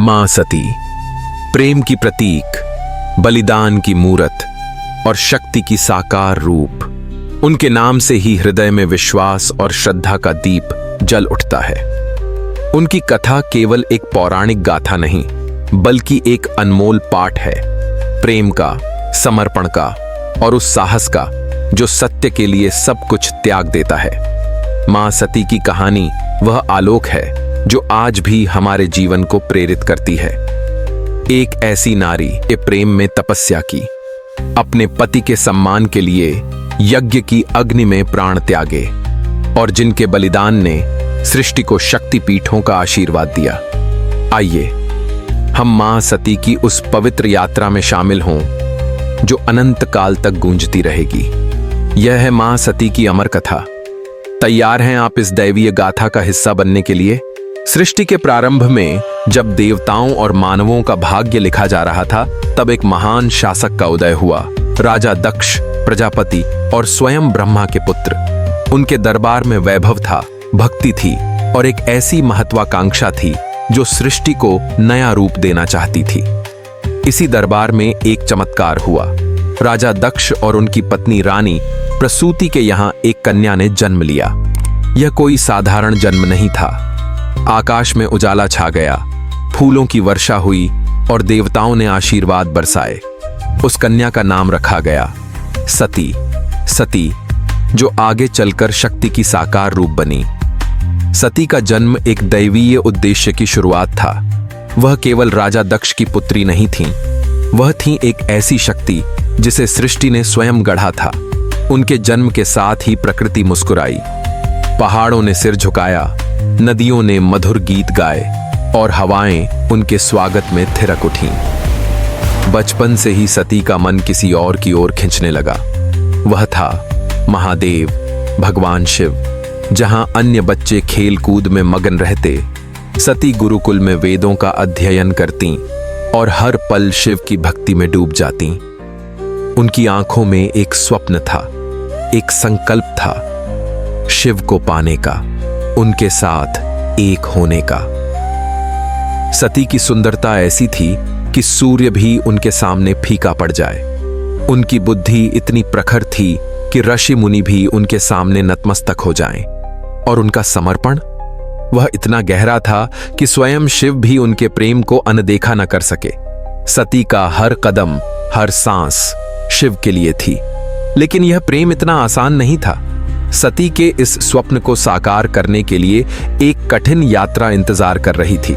मां सती, प्रेम की प्रतीक, बलिदान की मूरत और शक्ति की साकार रूप। उनके नाम से ही हृदय में विश्वास और श्रद्धा का दीप जल उठता है। उनकी कथा केवल एक पौराणिक गाथा नहीं, बल्कि एक अनमोल पाठ है, प्रेम का, समर्पण का और उस साहस का जो सत्य के लिए सब कुछ त्याग देता है। मां सती की कहानी वह आलोक है जो आज भी हमारे जीवन को प्रेरित करती है। एक ऐसी नारी के प्रेम में तपस्या की, अपने पति के सम्मान के लिए यज्ञ की अग्नि में प्राण त्यागे और जिनके बलिदान ने सृष्टि को शक्तिपीठों का आशीर्वाद दिया। आइए हम मां सती की उस पवित्र यात्रा में शामिल हों जो अनंत काल तक गूंजती रहेगी। यह है मां सती की अमर कथा। तैयार हैं आप इस दैवीय गाथा का हिस्सा बनने के लिए? सृष्टि के प्रारंभ में जब देवताओं और मानवों का भाग्य लिखा जा रहा था, तब एक महान शासक का उदय हुआ। राजा दक्ष, प्रजापति और स्वयं ब्रह्मा के पुत्र। उनके दरबार में वैभव था, भक्ति थी और एक ऐसी महत्वाकांक्षा थी जो सृष्टि को नया रूप देना चाहती थी। इसी दरबार में एक चमत्कार हुआ। राजा दक्ष और उनकी पत्नी रानी प्रसूति के यहाँ एक कन्या ने जन्म लिया। यह कोई साधारण जन्म नहीं था। आकाश में उजाला छा गया, फूलों की वर्षा हुई और देवताओं ने आशीर्वाद बरसाए। उस कन्या का नाम रखा गया सती। सती जो आगे चलकर शक्ति की साकार रूप बनी। सती का जन्म एक दैवीय उद्देश्य की शुरुआत था। वह केवल राजा दक्ष की पुत्री नहीं थीं, वह थीं एक ऐसी शक्ति जिसे सृष्टि ने स्वयं गढ़ा था। उनके जन्म के साथ ही प्रकृति मुस्कुराई, पहाड़ों ने सिर झुकाया, नदियों ने मधुर गीत गाए और हवाएं उनके स्वागत में थिरक उठीं। बचपन से ही सती का मन किसी और की ओर खिंचने लगा। वह था महादेव, भगवान शिव। जहां अन्य बच्चे खेल कूद में मगन रहते, सती गुरुकुल में वेदों का अध्ययन करती और हर पल शिव की भक्ति में डूब जाती। उनकी आंखों में एक स्वप्न था, एक संकल्प था, शिव को पाने का, उनके साथ एक होने का। सती की सुंदरता ऐसी थी कि सूर्य भी उनके सामने फीका पड़ जाए। उनकी बुद्धि इतनी प्रखर थी कि ऋषि मुनि भी उनके सामने नतमस्तक हो जाएं। और उनका समर्पण, वह इतना गहरा था कि स्वयं शिव भी उनके प्रेम को अनदेखा न कर सके। सती का हर कदम, हर सांस शिव के लिए थी। लेकिन यह प्रेम इतना आसान नहीं था। सती के इस स्वप्न को साकार करने के लिए एक कठिन यात्रा इंतजार कर रही थी।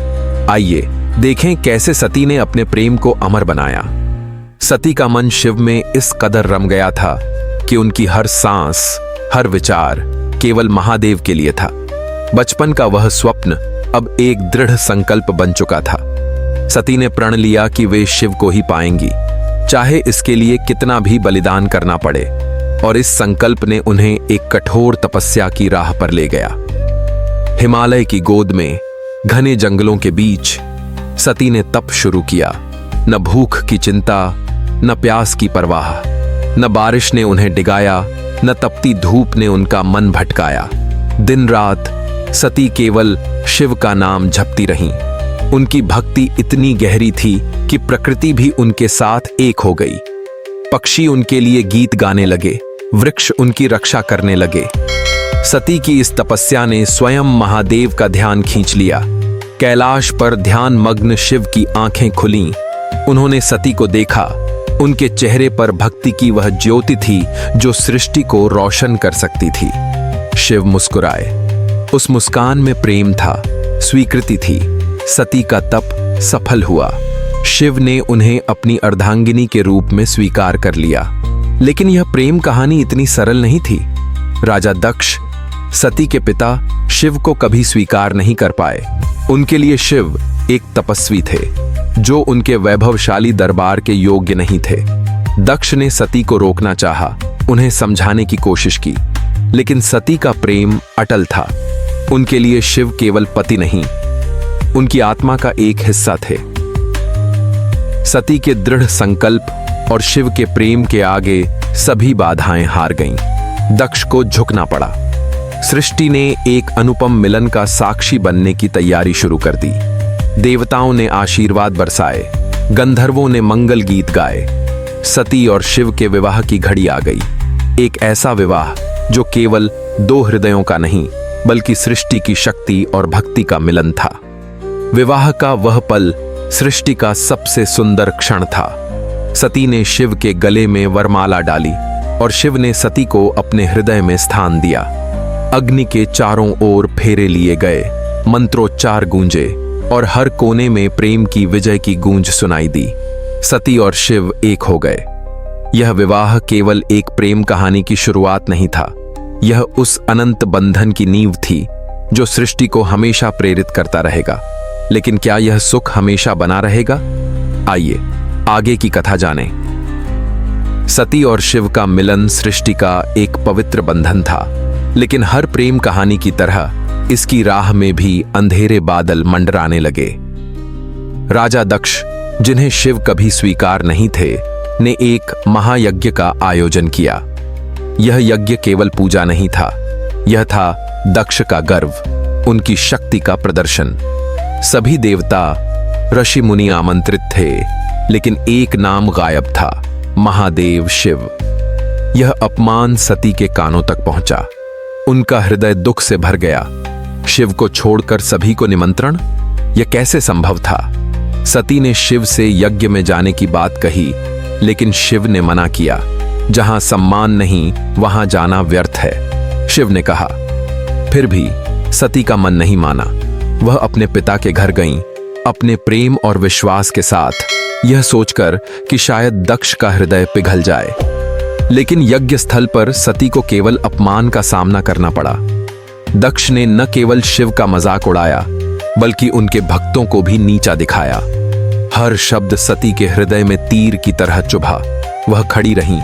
आइए देखें कैसे सती ने अपने प्रेम को अमर बनाया। सती का मन शिव में इस कदर रम गया था कि उनकी हर सांस, हर विचार केवल महादेव के लिए था। बचपन का वह स्वप्न अब एक दृढ़ संकल्प बन चुका था। सती ने प्रण लिया कि वे शिव को ही पाएंगी, चाहे इसके लिए कितना भी बलिदान करना पड़े। और इस संकल्प ने उन्हें एक कठोर तपस्या की राह पर ले गया। हिमालय की गोद में, घने जंगलों के बीच सती ने तप शुरू किया। न भूख की चिंता, न प्यास की परवाह, न बारिश ने उन्हें डिगाया, न तपती धूप ने उनका मन भटकाया। दिन रात सती केवल शिव का नाम जपती रहीं। उनकी भक्ति इतनी गहरी थी कि प्रकृति भी उनके साथ एक हो गई। पक्षी उनके लिए गीत गाने लगे, वृक्ष उनकी रक्षा करने लगे। सती की इस तपस्या ने स्वयं महादेव का ध्यान खींच लिया। कैलाश पर ध्यान मग्न शिव की आंखें खुलीं। उन्होंने सती को देखा। उनके चेहरे पर भक्ति की वह ज्योति थी जो सृष्टि को रोशन कर सकती थी। शिव मुस्कुराए। उस मुस्कान में प्रेम था, स्वीकृति थी। सती का तप सफल हुआ। शिव ने उन्हें अपनी अर्धांगिनी के रूप में स्वीकार कर लिया। लेकिन यह प्रेम कहानी इतनी सरल नहीं थी। राजा दक्ष, सती के पिता, शिव को कभी स्वीकार नहीं कर पाए। उनके लिए शिव एक तपस्वी थे जो उनके वैभवशाली दरबार के योग्य नहीं थे। दक्ष ने सती को रोकना चाहा, उन्हें समझाने की कोशिश की, लेकिन सती का प्रेम अटल था। उनके लिए शिव केवल पति नहीं, उनकी आत्मा का एक हिस्सा थे। सती के दृढ़ संकल्प और शिव के प्रेम के आगे सभी बाधाएं हार गईं। दक्ष को झुकना पड़ा। सृष्टि ने एक अनुपम मिलन का साक्षी बनने की तैयारी शुरू कर दी। देवताओं ने आशीर्वाद बरसाए, गंधर्वों ने मंगल गीत गाए। सती और शिव के विवाह की घड़ी आ गई। एक ऐसा विवाह जो केवल दो हृदयों का नहीं बल्कि सृष्टि की शक्ति और भक्ति का मिलन था। विवाह का वह पल सृष्टि का सबसे सुंदर क्षण था। सती ने शिव के गले में वरमाला डाली और शिव ने सती को अपने हृदय में स्थान दिया। अग्नि के चारों ओर फेरे लिए गए, मंत्रोच्चार गूंजे और हर कोने में प्रेम की विजय की गूंज सुनाई दी। सती और शिव एक हो गए। यह विवाह केवल एक प्रेम कहानी की शुरुआत नहीं था, यह उस अनंत बंधन की नींव थी जो सृष्टि को हमेशा प्रेरित करता रहेगा। लेकिन क्या यह सुख हमेशा बना रहेगा? आइए आगे की कथा जानें। सती और शिव का मिलन सृष्टि का एक पवित्र बंधन था, लेकिन हर प्रेम कहानी की तरह इसकी राह में भी अंधेरे बादल मंडराने लगे। राजा दक्ष, जिन्हें शिव कभी स्वीकार नहीं थे, ने एक महायज्ञ का आयोजन किया। यह यज्ञ केवल पूजा नहीं था, यह था दक्ष का गर्व, उनकी शक्ति का प्रदर्शन। सभी देवता, ऋषि मुनि आमंत्रित थे, लेकिन एक नाम गायब था, महादेव शिव। यह अपमान सती के कानों तक पहुंचा। उनका हृदय दुख से भर गया। शिव को छोड़कर सभी को निमंत्रण? यह कैसे संभव था? सती ने शिव से यज्ञ में जाने की बात कही, लेकिन शिव ने मना किया। जहां सम्मान नहीं वहां जाना व्यर्थ है, शिव ने कहा। फिर भी सती का मन नहीं माना। वह अपने पिता के घर गईं, अपने प्रेम और विश्वास के साथ, यह सोचकर कि शायद दक्ष का हृदय पिघल जाए। लेकिन यज्ञ स्थल पर सती को केवल अपमान का सामना करना पड़ा। दक्ष ने न केवल शिव का मजाक उड़ाया, बल्कि उनके भक्तों को भी नीचा दिखाया। हर शब्द सती के हृदय में तीर की तरह चुभा। वह खड़ी रहीं,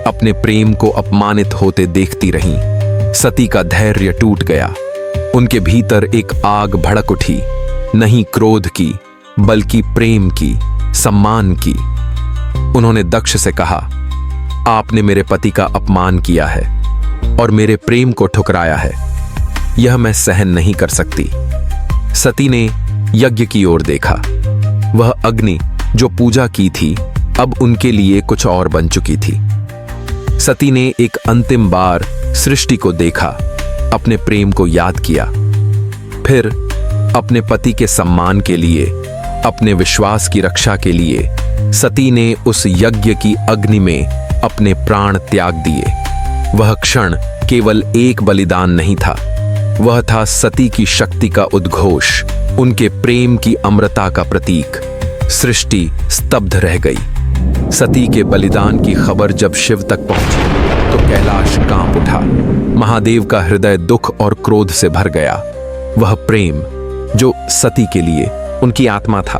अपने प्रेम को अपमानित होते देखती रहीं। सती का धैर्य टूट गया। उनके भीतर एक आग भड़क उठी, नहीं क्रोध की, बल्कि प्रेम की, सम्मान की। उन्होंने दक्ष से कहा, आपने मेरे पति का अपमान किया है और मेरे प्रेम को ठुकराया है। यह मैं सहन नहीं कर सकती। सती ने यज्ञ की ओर देखा। वह अग्नि जो पूजा की थी, अब उनके लिए कुछ और बन चुकी थी। सती ने एक अंतिम बार सृष्टि को देखा, अपने प्रेम को याद किया। फिर अपने पति के सम्मान के लिए, अपने विश्वास की रक्षा के लिए, सती ने उस यज्ञ की अग्नि में अपने प्राण त्याग दिए। वह क्षण केवल एक बलिदान नहीं था, वह था सती की शक्ति का उद्घोष, उनके प्रेम की अमरता का प्रतीक। सृष्टि स्तब्ध रह गई। सती के बलिदान की खबर जब शिव तक पहुंची तो कैलाश कांप उठा। महादेव का हृदय दुख और क्रोध से भर गया। वह प्रेम जो सती के लिए उनकी आत्मा था,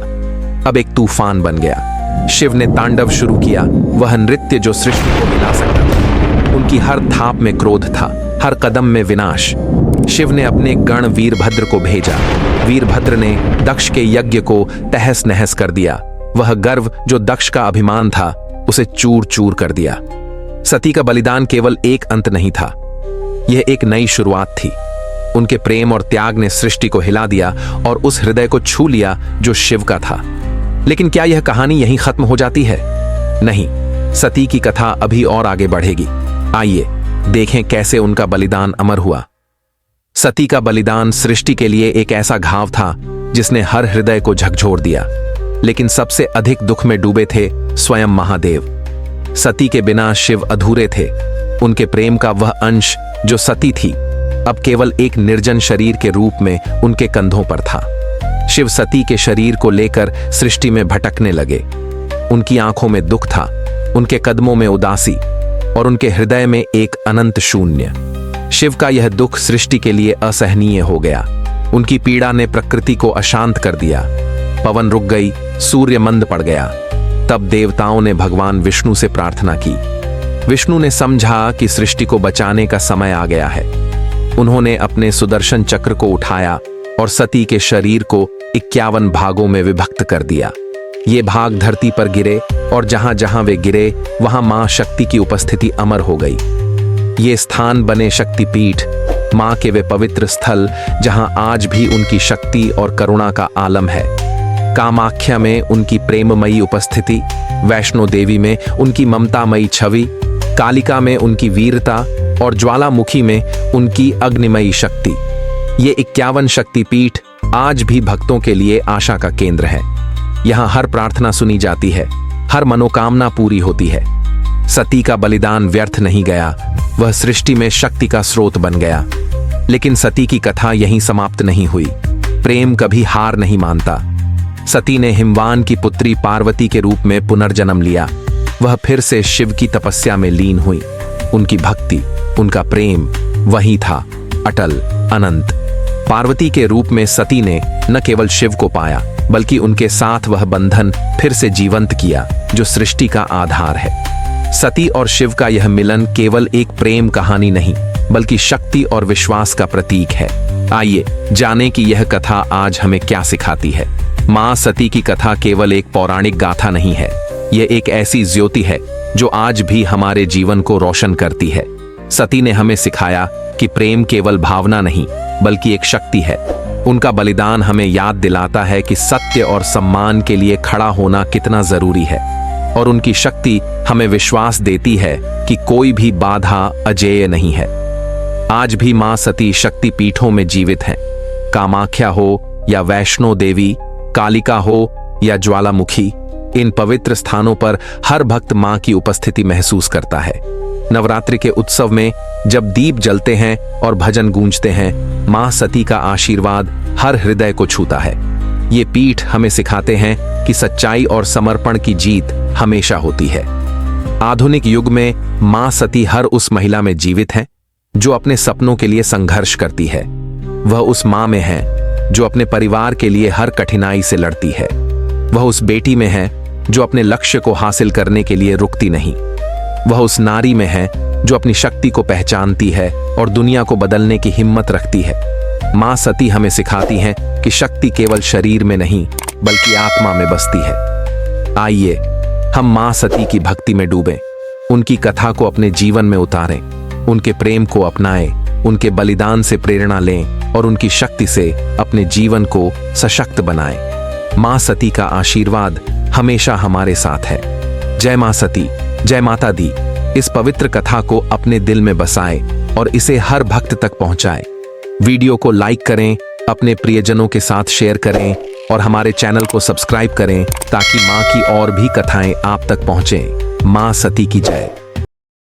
अब एक तूफान बन गया। शिव ने तांडव शुरू किया, वह नृत्य जो सृष्टि को मिला सकता था। उनकी हर थाप में क्रोध था, हर कदम में विनाश। शिव ने अपने गण वीरभद्र को भेजा। वीरभद्र ने दक्ष के यज्ञ को तहस नहस कर दिया। वह गर्व जो दक्ष का अभिमान था, उसे चूर चूर कर दिया। सती का बलिदान केवल एक अंत नहीं था, यह एक नई शुरुआत थी। उनके प्रेम और त्याग ने सृष्टि को हिला दिया और उस हृदय को छू लिया जो शिव का था। लेकिन क्या यह कहानी यहीं खत्म हो जाती है? नहीं, सती की कथा अभी और आगे बढ़ेगी। आइए देखें कैसे उनका बलिदान अमर हुआ। सती का बलिदान सृष्टि के लिए एक ऐसा घाव था जिसने हर हृदय को झकझोर दिया। लेकिन सबसे अधिक दुख में डूबे थे स्वयं महादेव। सती के बिना शिव अधूरे थे। उनके प्रेम का वह अंश जो सती थी, अब केवल एक निर्जन शरीर के रूप में उनके कंधों पर था। शिव सती के शरीर को लेकर सृष्टि में भटकने लगे। उनकी आंखों में दुख था, उनके कदमों में उदासी और उनके हृदय में एक अनंत शून्य। शिव का यह दुख सृष्टि के लिए असहनीय हो गया। उनकी पीड़ा ने प्रकृति को अशांत कर दिया। पवन रुक गई, सूर्य मंद पड़ गया। तब देवताओं ने भगवान विष्णु से प्रार्थना की। विष्णु ने समझा कि सृष्टि को बचाने का समय आ गया है। उन्होंने अपने सुदर्शन चक्र को उठाया और सती के शरीर को 51 भागों में विभक्त कर दिया। ये भाग धरती पर गिरे और जहां जहां वे गिरे वहां मां शक्ति की उपस्थिति अमर हो गई। ये स्थान बने शक्तिपीठ, मां के वे पवित्र स्थल जहां आज भी उनकी शक्ति और करुणा का आलम है। कामाख्या में उनकी प्रेममयी उपस्थिति, वैष्णो देवी में उनकी ममतामयी छवि, कालिका में उनकी वीरता और ज्वालामुखी में उनकी अग्निमयी शक्ति। ये 51 शक्तिपीठ आज भी भक्तों के लिए आशा का केंद्र है। यहाँ हर प्रार्थना सुनी जाती है, हर मनोकामना पूरी होती है। सती का बलिदान व्यर्थ नहीं गया, वह सृष्टि में शक्ति का स्रोत बन गया। लेकिन सती की कथा यहीं समाप्त नहीं हुई। प्रेम कभी हार नहीं मानता। सती ने हिमवान की पुत्री पार्वती के रूप में पुनर्जन्म लिया। वह फिर से शिव की तपस्या में लीन हुई। उनकी भक्ति, उनका प्रेम वही था, अटल, अनंत। पार्वती के रूप में सती ने न केवल शिव को पाया, बल्कि उनके साथ वह बंधन फिर से जीवंत किया जो सृष्टि का आधार है। सती और शिव का यह मिलन केवल एक प्रेम कहानी नहीं, बल्कि शक्ति और विश्वास का प्रतीक है। आइए जानें कि यह कथा आज हमें क्या सिखाती है। मां सती की कथा केवल एक पौराणिक गाथा नहीं है, यह एक ऐसी ज्योति है जो आज भी हमारे जीवन को रोशन करती है। सती ने हमें सिखाया कि प्रेम केवल भावना नहीं, बल्कि एक शक्ति है। उनका बलिदान हमें याद दिलाता है कि सत्य और सम्मान के लिए खड़ा होना कितना जरूरी है, और उनकी शक्ति हमें विश्वास देती है कि कोई भी बाधा अजेय नहीं है। आज भी मां सती शक्ति पीठों में जीवित हैं। कामाख्या हो या वैष्णो देवी, कालिका हो या ज्वालामुखी, इन पवित्र स्थानों पर हर भक्त मां की उपस्थिति महसूस करता है। नवरात्रि के उत्सव में जब दीप जलते हैं और भजन गूंजते हैं, मां सती का आशीर्वाद हर हृदय को छूता है। ये पीठ हमें सिखाते हैं कि सच्चाई और समर्पण की जीत हमेशा होती है। आधुनिक युग में मां सती हर उस महिला में जीवित है जो अपने सपनों के लिए संघर्ष करती है। वह उस मां में है जो अपने परिवार के लिए हर कठिनाई से लड़ती है। वह उस बेटी में है जो अपने लक्ष्य को हासिल करने के लिए रुकती नहीं। वह उस नारी में है जो अपनी शक्ति को पहचानती है और दुनिया को बदलने की हिम्मत रखती है। मां सती हमें सिखाती हैं कि शक्ति केवल शरीर में नहीं, बल्कि आत्मा में बसती है। आइए हम मां सती की भक्ति में डूबें, उनकी कथा को अपने जीवन में उतारें, उनके प्रेम को अपनाएं, उनके बलिदान से प्रेरणा लें और उनकी शक्ति से अपने जीवन को सशक्त बनाएं। मां सती का आशीर्वाद हमेशा हमारे साथ है। जय मां सती, जय माता दी। इस पवित्र कथा को अपने दिल में बसाएं और इसे हर भक्त तक पहुंचाएं। वीडियो को लाइक करें, अपने प्रियजनों के साथ शेयर करें और हमारे चैनल को सब्सक्राइब करें ताकि मां की और भी कथाएं आप तक पहुंचें। मां सती की जय।